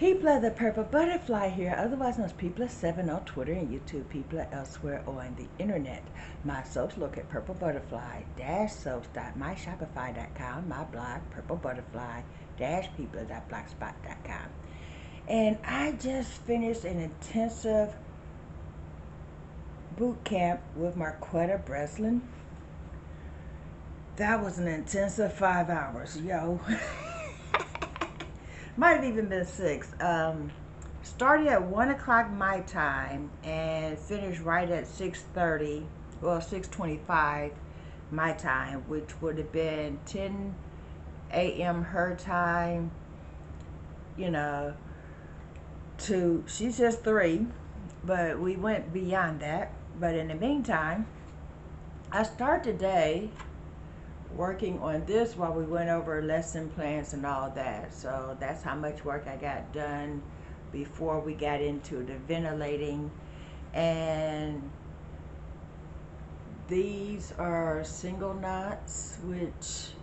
People of the Purple Butterfly here, otherwise known as People7 on Twitter and YouTube, people elsewhere on the internet. My soaps look at purplebutterfly-soaps.myshopify.com, my blog, purplebutterfly-people.blogspot.com. And I just finished an intensive boot camp with Marquetta Breslin. That was an intensive 5 hours, yo. Might have even been 6. Started at 1 o'clock my time and finished right at 6:30, well 6:25 my time, which would have been 10 a.m. her time, you know, to, she's just 3, but we went beyond that. But in the meantime, I start today working on this while we went over lesson plans and all that. So that's how much work I got done before we got into the ventilating. And these are single knots, which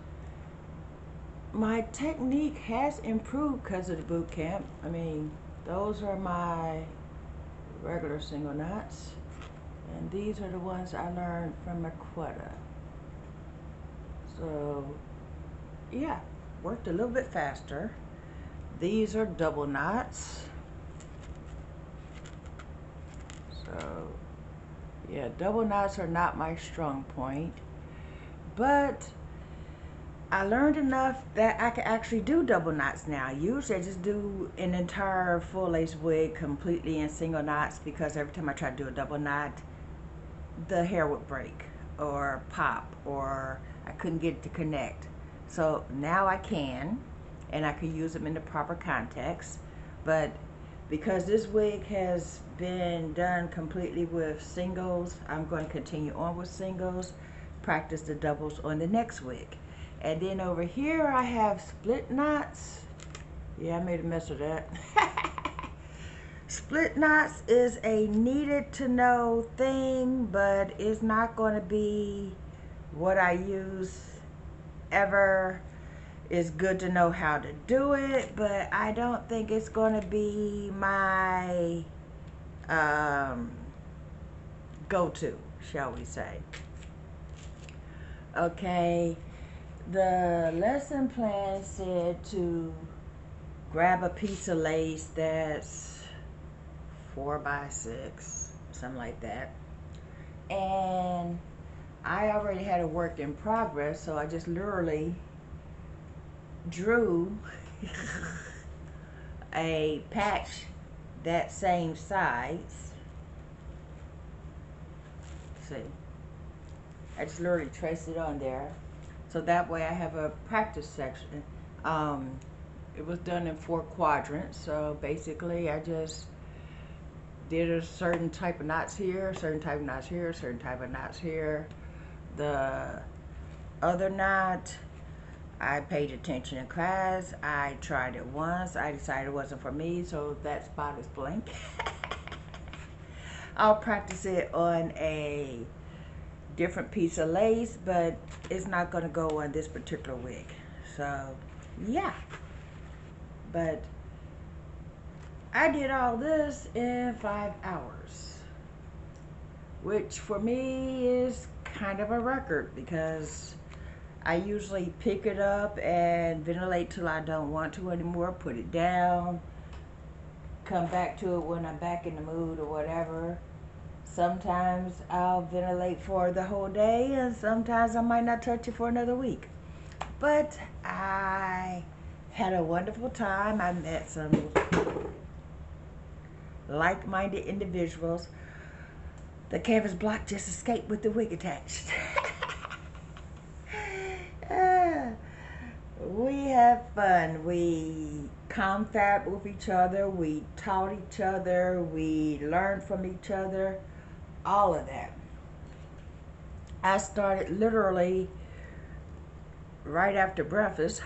my technique has improved because of the boot camp. I mean, those are my regular single knots, and these are the ones I learned from Marquetta. So yeah, worked a little bit faster. These are double knots. So yeah, double knots are not my strong point, but I learned enough that I can actually do double knots now. Usually I just do an entire full lace wig completely in single knots, because every time I try to do a double knot, the hair would break or pop, or I couldn't get it to connect. So now I can, and I can use them in the proper context. But because this wig has been done completely with singles, I'm going to continue on with singles, practice the doubles on the next wig. And then over here I have split knots. Yeah, I made a mess of that. Split knots is a needed to know thing, but it's not going to be what I use ever. It's good to know how to do it, but I don't think it's going to be my go-to, shall we say. Okay, the lesson plan said to grab a piece of lace that's 4 by 6, something like that. And I already had a work in progress, so I just literally drew a patch that same size. See, I just literally traced it on there, so that way I have a practice section. It was done in 4 quadrants, so basically I just did a certain type of knots here, certain type of knots here, certain type of knots here. The other knot, I paid attention in class. I tried it once. I decided it wasn't for me, so that spot is blank. I'll practice it on a different piece of lace, but it's not going to go on this particular wig. So yeah, but I did all this in 5 hours, which for me is kind of a record, because I usually pick it up and ventilate till I don't want to anymore, put it down, come back to it when I'm back in the mood or whatever. Sometimes I'll ventilate for the whole day, and sometimes I might not touch it for another week. But I had a wonderful time. I met some like-minded individuals. The canvas block just escaped with the wig attached. We had fun. We confab with each other. We taught each other. We learned from each other. All of that. I started literally right after breakfast.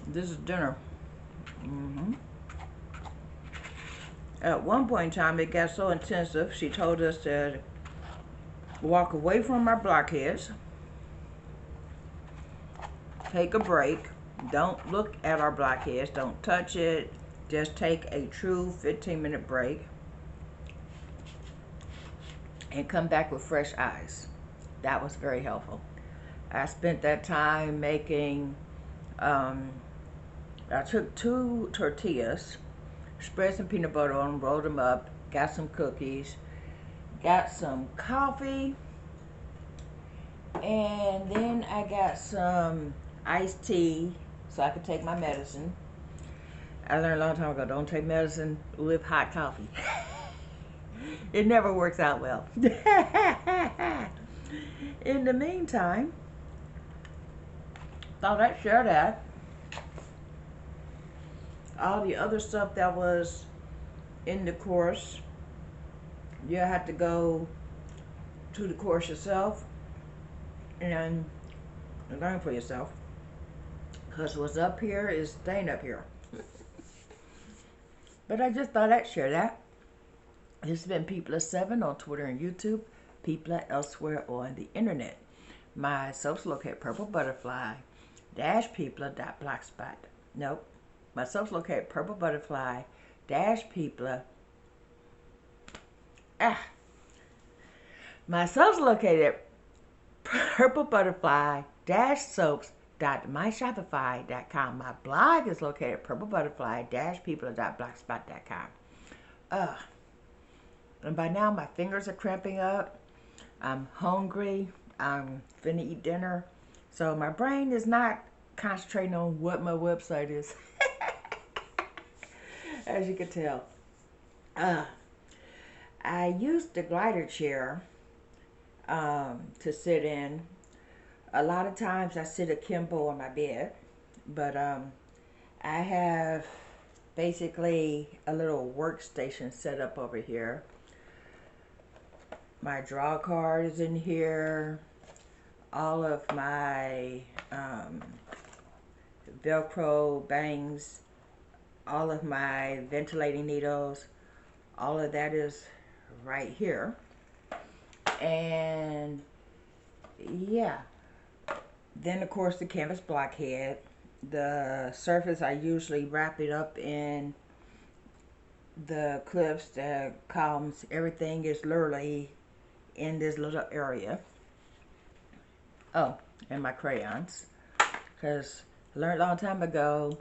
This is dinner. At one point in time, it got so intensive, she told us to walk away from our blockheads, take a break, Don't look at our blackheads. Don't touch it. Just take a true 15-minute break and come back with fresh eyes. That was very helpful. I spent that time making, I took 2 tortillas, spread some peanut butter on them, rolled them up, got some cookies, got some coffee, and then I got some iced tea so I could take my medicine. I learned a long time ago, don't take medicine with hot coffee. It never works out well. In the meantime, thought I'd share that. All the other stuff that was in the course, you have to go to the course yourself and learn for yourself. Because what's up here is staying up here. But I just thought I'd share that. This has been People7 on Twitter and YouTube. People elsewhere on the internet. My soaps located PurpleButterfly-People.blogspot. Nope. My soaps located PurpleButterfly-People. My soaps located PurpleButterfly-Soaps.myshopify.com. My blog is located PurpleButterfly-People.blogspot.com. And by now my fingers are cramping up. I'm hungry. I'm finna eat dinner. So my brain is not concentrating on what my website is. As you can tell. I used the glider chair to sit in. A lot of times I sit akimbo on my bed. But I have basically a little workstation set up over here. My draw card is in here. All of my Velcro bangs, all of my ventilating needles, all of that is right here. And yeah, then of course the canvas blockhead. The surface, I usually wrap it up in the clips, the columns, everything is literally in this little area. Oh, and my crayons, because I learned a long time ago,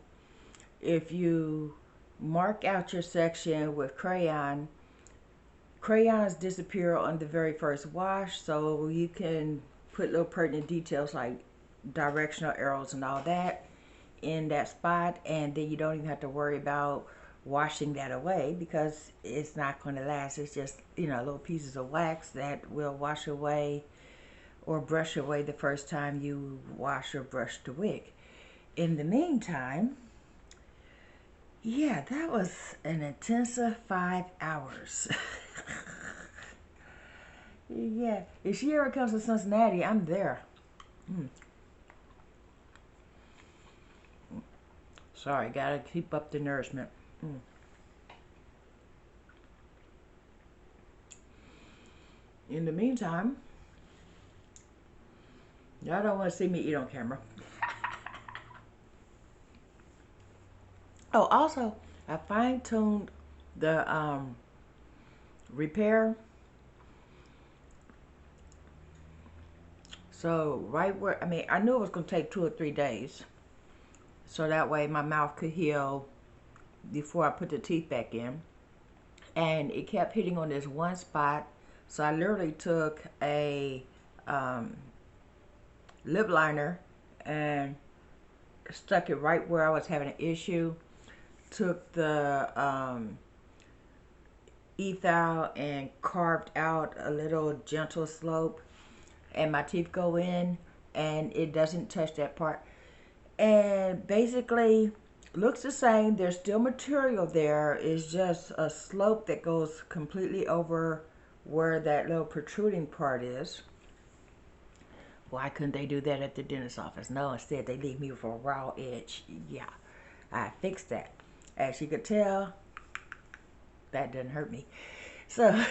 if you mark out your section with crayons disappear on the very first wash, so you can put little pertinent details like directional arrows and all that in that spot, and then you don't even have to worry about washing that away because it's not going to last. It's just, you know, little pieces of wax that will wash away or brush away the first time you wash or brush the wig. In the meantime, yeah, that was an intensive 5 hours. Yeah, if she ever comes to Cincinnati, I'm there. Sorry, gotta keep up the nourishment. In the meantime, y'all don't want to see me eat on camera. Oh, also, I fine-tuned the repair. So right where, I mean, I knew it was going to take 2 or 3 days. So that way my mouth could heal before I put the teeth back in. And it kept hitting on this one spot. So I literally took a lip liner and stuck it right where I was having an issue. Took the ethal and carved out a little gentle slope, and my teeth go in and it doesn't touch that part. And basically looks the same. There's still material there. It's just a slope that goes completely over where that little protruding part is. Why couldn't they do that at the dentist's office? No, instead they leave me with a raw edge. Yeah, I fixed that. As you could tell, that doesn't hurt me. So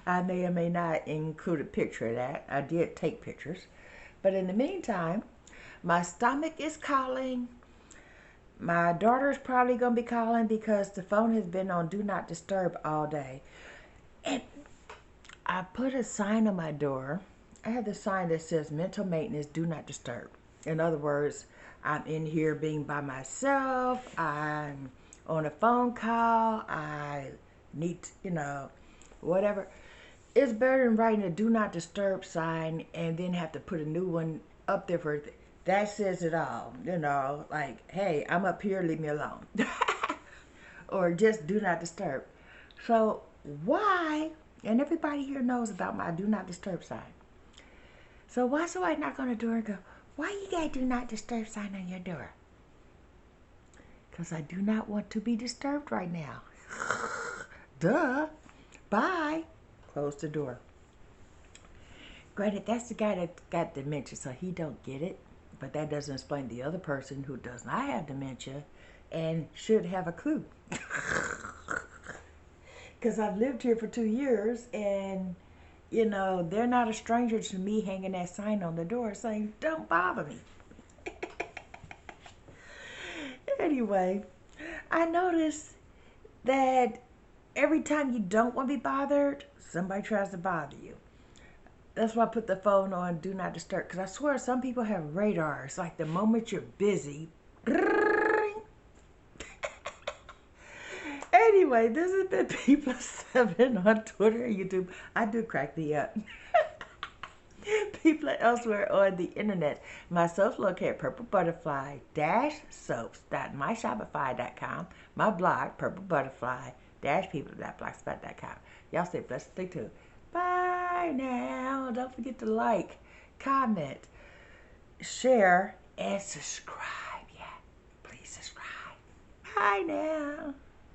I may or may not include a picture of that. I did take pictures. But in the meantime, my stomach is calling. My daughter's probably going to be calling because the phone has been on Do Not Disturb all day. And I put a sign on my door. I have the sign that says mental maintenance, do not disturb. In other words, I'm in here being by myself. I'm on a phone call. I need, whatever. It's better than writing a do not disturb sign and then have to put a new one up there for it. That says it all, like, hey, I'm up here, leave me alone. Or just do not disturb. So why, and everybody here knows about my do not disturb sign. So why somebody knock on the door and go, why you got a do not disturb sign on your door? Because I do not want to be disturbed right now. Duh. Bye. Close the door. Granted, that's the guy that got dementia, so he don't get it. But that doesn't explain the other person who does not have dementia and should have a clue. Because I've lived here for 2 years and, they're not a stranger to me hanging that sign on the door saying, don't bother me. Anyway, I noticed that every time you don't want to be bothered, somebody tries to bother you. That's why I put the phone on Do Not Disturb. Because I swear some people have radar. It's like the moment you're busy. Anyway, this has been People7 on Twitter and YouTube. I do crack me up. People elsewhere on the internet. My soaps located at PurpleButterfly-Soaps.myshopify.com. My blog, PurpleButterfly-People.blogspot.com. Y'all stay blessed. Stay tuned. Bye now. Don't forget to like, comment, share, and subscribe. Yeah, please subscribe. Bye now.